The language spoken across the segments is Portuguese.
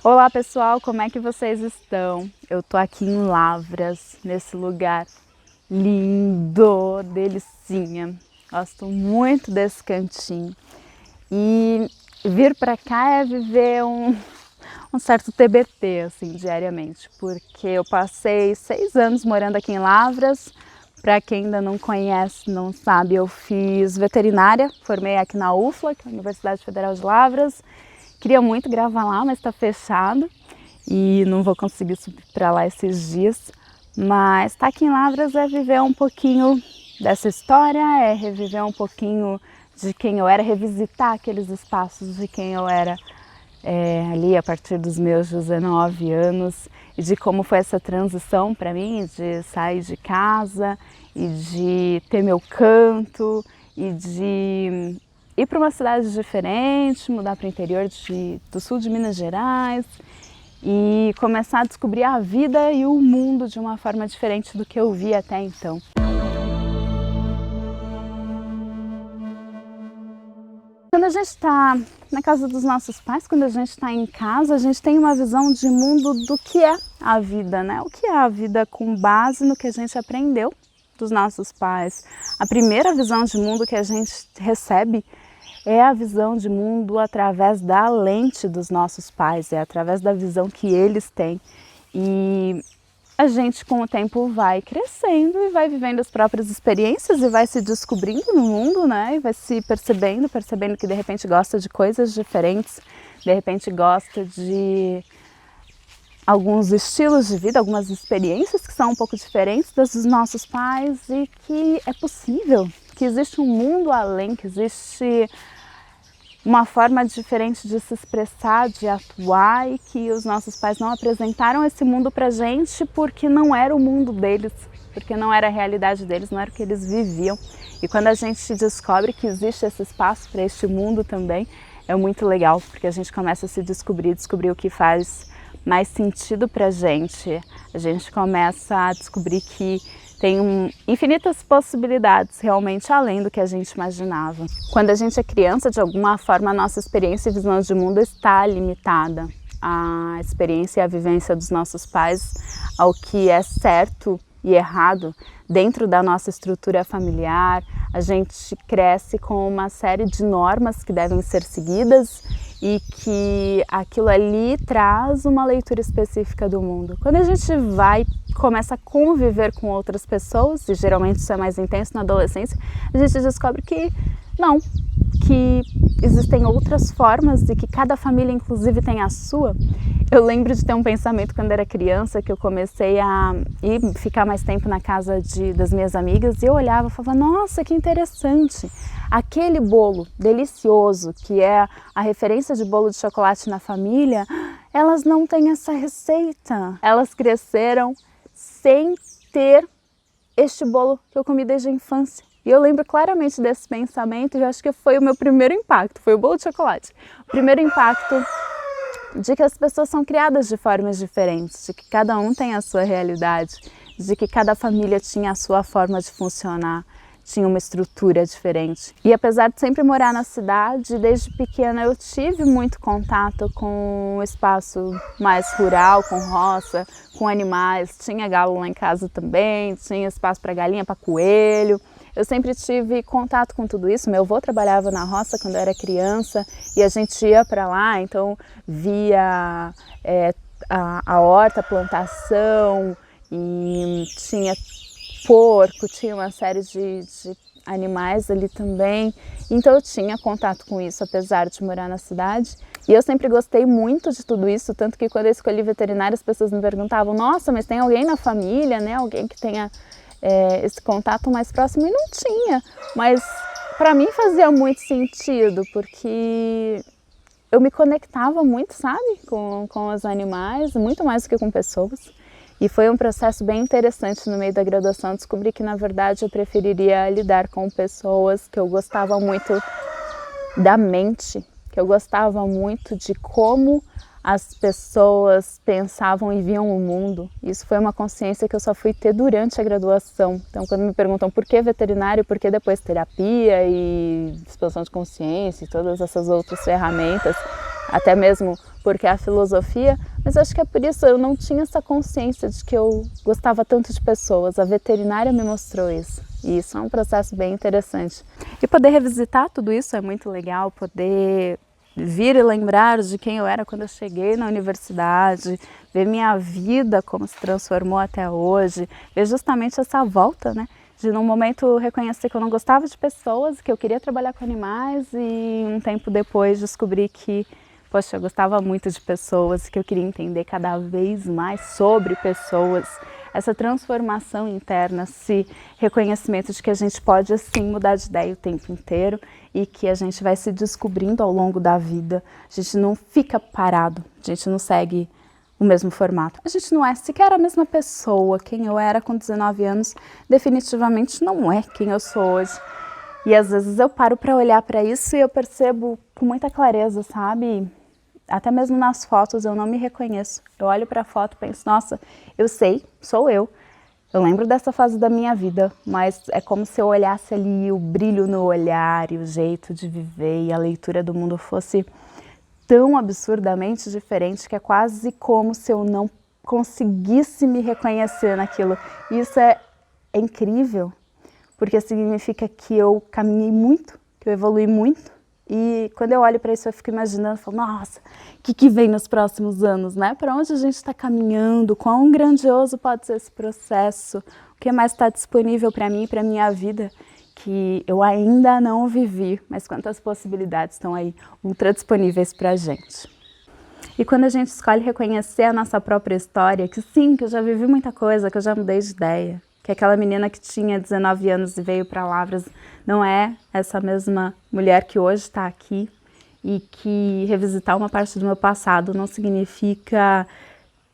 Olá pessoal, como é que vocês estão? Eu tô aqui em Lavras, nesse lugar lindo, delicinha. Gosto muito desse cantinho. E vir pra cá é viver um certo TBT, assim, diariamente. Porque eu passei 6 anos morando aqui em Lavras. Para quem ainda não conhece, não sabe, eu fiz veterinária, formei aqui na UFLA, que é a Universidade Federal de Lavras. Queria muito gravar lá, mas está fechado e não vou conseguir subir para lá esses dias. Mas estar aqui em Lavras é viver um pouquinho dessa história, é reviver um pouquinho de quem eu era, revisitar aqueles espaços de quem eu era ali a partir dos meus 19 anos e de como foi essa transição para mim, de sair de casa e de ter meu canto e de ir para uma cidade diferente, mudar para o interior do sul de Minas Gerais e começar a descobrir a vida e o mundo de uma forma diferente do que eu via até então. Quando a gente está na casa dos nossos pais, quando a gente está em casa, a gente tem uma visão de mundo do que é a vida, né? O que é a vida com base no que a gente aprendeu dos nossos pais. A primeira visão de mundo que a gente recebe é a visão de mundo através da lente dos nossos pais, é através da visão que eles têm. E a gente com o tempo vai crescendo e vai vivendo as próprias experiências e vai se descobrindo no mundo, né? E vai se percebendo que de repente gosta de coisas diferentes, de repente gosta de alguns estilos de vida, algumas experiências que são um pouco diferentes das dos nossos pais e que é possível, que existe um mundo além, que existe uma forma diferente de se expressar, de atuar e que os nossos pais não apresentaram esse mundo pra gente porque não era o mundo deles, porque não era a realidade deles, não era o que eles viviam. E quando a gente descobre que existe esse espaço para este mundo também, é muito legal, porque a gente começa a se descobrir o que faz mais sentido pra gente. A gente começa a descobrir que tem infinitas possibilidades, realmente além do que a gente imaginava. Quando a gente é criança, de alguma forma, a nossa experiência e visão de mundo está limitada. A experiência e a vivência dos nossos pais ao que é certo e errado dentro da nossa estrutura familiar. A gente cresce com uma série de normas que devem ser seguidas e que aquilo ali traz uma leitura específica do mundo. Quando a gente começa a conviver com outras pessoas, e geralmente isso é mais intenso na adolescência, a gente descobre que não, que existem outras formas e que cada família inclusive tem a sua. Eu lembro de ter um pensamento quando era criança, que eu comecei a ficar mais tempo na casa das minhas amigas e eu olhava e falava, nossa, que interessante, aquele bolo delicioso que é a referência de bolo de chocolate na família, elas não têm essa receita. Elas cresceram sem ter este bolo que eu comi desde a infância. E eu lembro claramente desse pensamento e eu acho que foi o meu primeiro impacto, foi o bolo de chocolate. O primeiro impacto de que as pessoas são criadas de formas diferentes, de que cada um tem a sua realidade, de que cada família tinha a sua forma de funcionar, tinha uma estrutura diferente. E apesar de sempre morar na cidade, desde pequena eu tive muito contato com o espaço mais rural, com roça, com animais. Tinha galo lá em casa também, tinha espaço para galinha, para coelho. Eu sempre tive contato com tudo isso. Meu avô trabalhava na roça quando eu era criança e a gente ia para lá, então via a horta, a plantação, e tinha porco, tinha uma série de animais ali também. Então eu tinha contato com isso, apesar de morar na cidade. E eu sempre gostei muito de tudo isso, tanto que quando eu escolhi veterinária as pessoas me perguntavam, nossa, mas tem alguém na família, né? Alguém que tenha esse contato mais próximo, e não tinha, mas para mim fazia muito sentido, porque eu me conectava muito, sabe, com os animais, muito mais do que com pessoas, e foi um processo bem interessante no meio da graduação, descobri que na verdade eu preferiria lidar com pessoas, que eu gostava muito da mente, que eu gostava muito de como as pessoas pensavam e viam o mundo. Isso foi uma consciência que eu só fui ter durante a graduação. Então, quando me perguntam por que veterinário, por que depois terapia e expansão de consciência e todas essas outras ferramentas, até mesmo porque a filosofia, mas acho que é por isso eu não tinha essa consciência de que eu gostava tanto de pessoas. A veterinária me mostrou isso. E isso é um processo bem interessante. E poder revisitar tudo isso é muito legal, poder vir e lembrar de quem eu era quando eu cheguei na universidade, ver minha vida como se transformou até hoje, ver justamente essa volta, né? De num momento reconhecer que eu não gostava de pessoas, que eu queria trabalhar com animais e um tempo depois descobri que, poxa, eu gostava muito de pessoas, que eu queria entender cada vez mais sobre pessoas. Essa transformação interna, esse reconhecimento de que a gente pode assim mudar de ideia o tempo inteiro e que a gente vai se descobrindo ao longo da vida. A gente não fica parado, a gente não segue o mesmo formato. A gente não é sequer a mesma pessoa. Quem eu era com 19 anos definitivamente não é quem eu sou hoje. E às vezes eu paro para olhar para isso e eu percebo com muita clareza, sabe? Até mesmo nas fotos eu não me reconheço. Eu olho para a foto e penso, nossa, eu sei, sou eu. Eu lembro dessa fase da minha vida, mas é como se eu olhasse ali o brilho no olhar e o jeito de viver e a leitura do mundo fosse tão absurdamente diferente que é quase como se eu não conseguisse me reconhecer naquilo. E isso é incrível, porque significa que eu caminhei muito, que eu evolui muito. E quando eu olho para isso, eu fico imaginando, falo, nossa, o que vem nos próximos anos, né? Para onde a gente está caminhando? Quão grandioso pode ser esse processo? O que mais está disponível para mim e para a minha vida que eu ainda não vivi, mas quantas possibilidades estão aí ultra disponíveis para a gente. E quando a gente escolhe reconhecer a nossa própria história, que sim, que eu já vivi muita coisa, que eu já mudei de ideia, que aquela menina que tinha 19 anos e veio para Lavras não é essa mesma mulher que hoje está aqui e que revisitar uma parte do meu passado não significa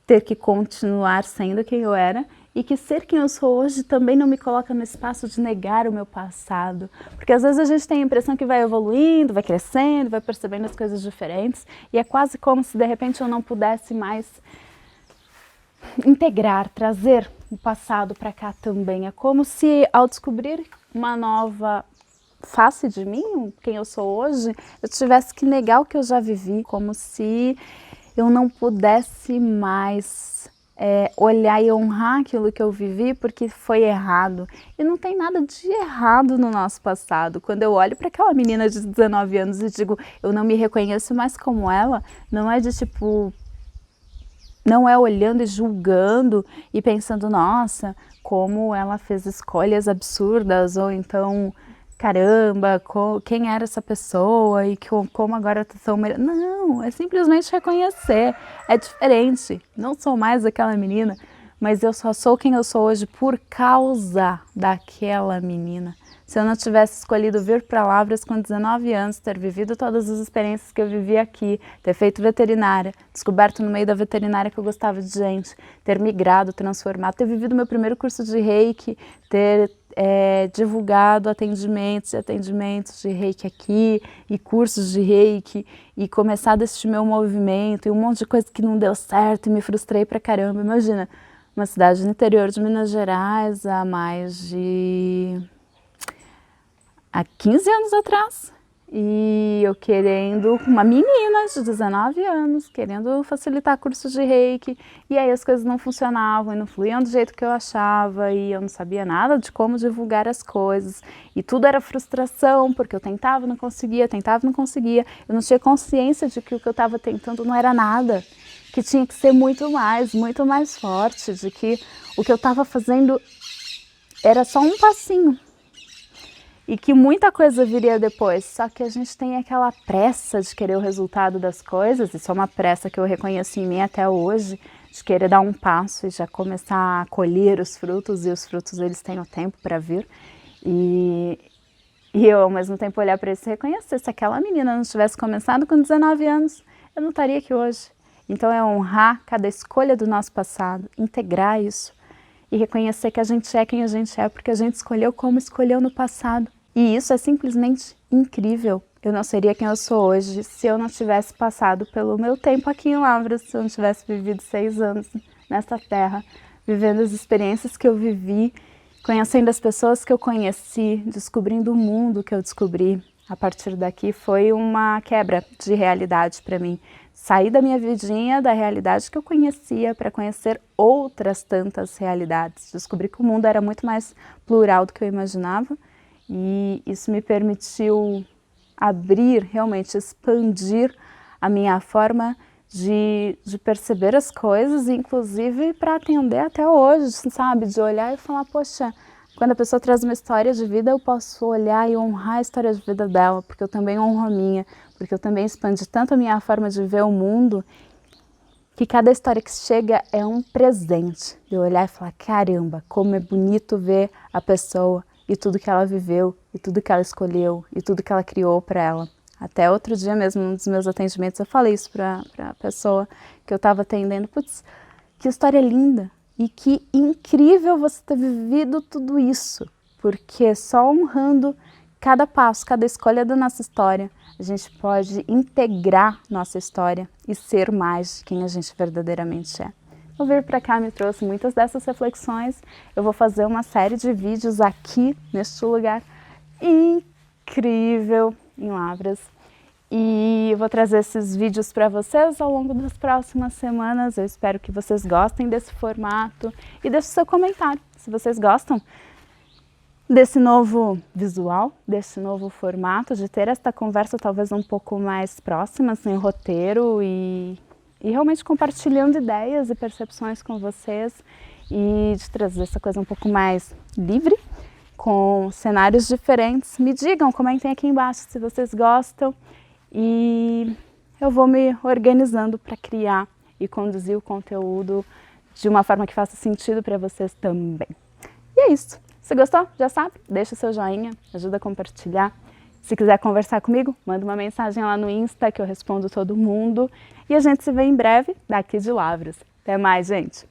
ter que continuar sendo quem eu era e que ser quem eu sou hoje também não me coloca no espaço de negar o meu passado. Porque às vezes a gente tem a impressão que vai evoluindo, vai crescendo, vai percebendo as coisas diferentes e é quase como se de repente eu não pudesse mais integrar, trazer o passado para cá também. É como se ao descobrir uma nova face de mim, quem eu sou hoje, eu tivesse que negar o que eu já vivi, como se eu não pudesse mais olhar e honrar aquilo que eu vivi porque foi errado. E não tem nada de errado no nosso passado. Quando eu olho para aquela menina de 19 anos e digo, eu não me reconheço mais como ela, não é de tipo... Não é olhando e julgando e pensando, nossa, como ela fez escolhas absurdas, ou então, caramba, quem era essa pessoa e como agora tá tão melhor. Não, é simplesmente reconhecer, é diferente. Não sou mais aquela menina, mas eu só sou quem eu sou hoje por causa daquela menina. Se eu não tivesse escolhido vir para Lavras com 19 anos, ter vivido todas as experiências que eu vivi aqui, ter feito veterinária, descoberto no meio da veterinária que eu gostava de gente, ter migrado, transformado, ter vivido meu primeiro curso de Reiki, ter divulgado atendimentos de Reiki aqui e cursos de Reiki e começado este meu movimento e um monte de coisa que não deu certo e me frustrei pra caramba. Imagina, uma cidade no interior de Minas Gerais há 15 anos atrás, e eu querendo, uma menina de 19 anos, querendo facilitar cursos de Reiki, e aí as coisas não funcionavam e não fluíam do jeito que eu achava, e eu não sabia nada de como divulgar as coisas, e tudo era frustração, porque eu tentava, não conseguia, eu não tinha consciência de que o que eu estava tentando não era nada, que tinha que ser muito mais forte, de que o que eu estava fazendo era só um passinho, e que muita coisa viria depois, só que a gente tem aquela pressa de querer o resultado das coisas, isso é uma pressa que eu reconheço em mim até hoje, de querer dar um passo e já começar a colher os frutos, e os frutos eles têm o tempo para vir, e eu ao mesmo tempo olhar para isso e reconhecer, se aquela menina não tivesse começado com 19 anos, eu não estaria aqui hoje. Então é honrar cada escolha do nosso passado, integrar isso, e reconhecer que a gente é quem a gente é, porque a gente escolheu como escolheu no passado. E isso é simplesmente incrível. Eu não seria quem eu sou hoje se eu não tivesse passado pelo meu tempo aqui em Lavras, se eu não tivesse vivido 6 anos nessa terra, vivendo as experiências que eu vivi, conhecendo as pessoas que eu conheci, descobrindo o mundo que eu descobri. A partir daqui foi uma quebra de realidade para mim. Saí da minha vidinha, da realidade que eu conhecia, para conhecer outras tantas realidades. Descobri que o mundo era muito mais plural do que eu imaginava e isso me permitiu abrir, realmente expandir a minha forma de perceber as coisas, inclusive para atender até hoje, sabe? De olhar e falar, poxa, quando a pessoa traz uma história de vida, eu posso olhar e honrar a história de vida dela, porque eu também honro a minha, porque eu também expandi tanto a minha forma de ver o mundo, que cada história que chega é um presente. De olhar e falar, caramba, como é bonito ver a pessoa e tudo que ela viveu, e tudo que ela escolheu, e tudo que ela criou para ela. Até outro dia mesmo, num dos meus atendimentos, eu falei isso para a pessoa que eu estava atendendo. Putz, que história linda! E que incrível você ter vivido tudo isso, porque só honrando cada passo, cada escolha da nossa história, a gente pode integrar nossa história e ser mais quem a gente verdadeiramente é. O Vir Pra Cá me trouxe muitas dessas reflexões. Eu vou fazer uma série de vídeos aqui, neste lugar incrível em Lavras. E eu vou trazer esses vídeos para vocês ao longo das próximas semanas. Eu espero que vocês gostem desse formato e deixe seu comentário se vocês gostam desse novo visual, desse novo formato, de ter esta conversa talvez um pouco mais próxima, sem roteiro e realmente compartilhando ideias e percepções com vocês e de trazer essa coisa um pouco mais livre, com cenários diferentes. Me digam, comentem aqui embaixo se vocês gostam. E eu vou me organizando para criar e conduzir o conteúdo de uma forma que faça sentido para vocês também. E é isso. Se gostou, já sabe, deixa o seu joinha, ajuda a compartilhar. Se quiser conversar comigo, manda uma mensagem lá no Insta que eu respondo todo mundo. E a gente se vê em breve daqui de Lavras. Até mais, gente!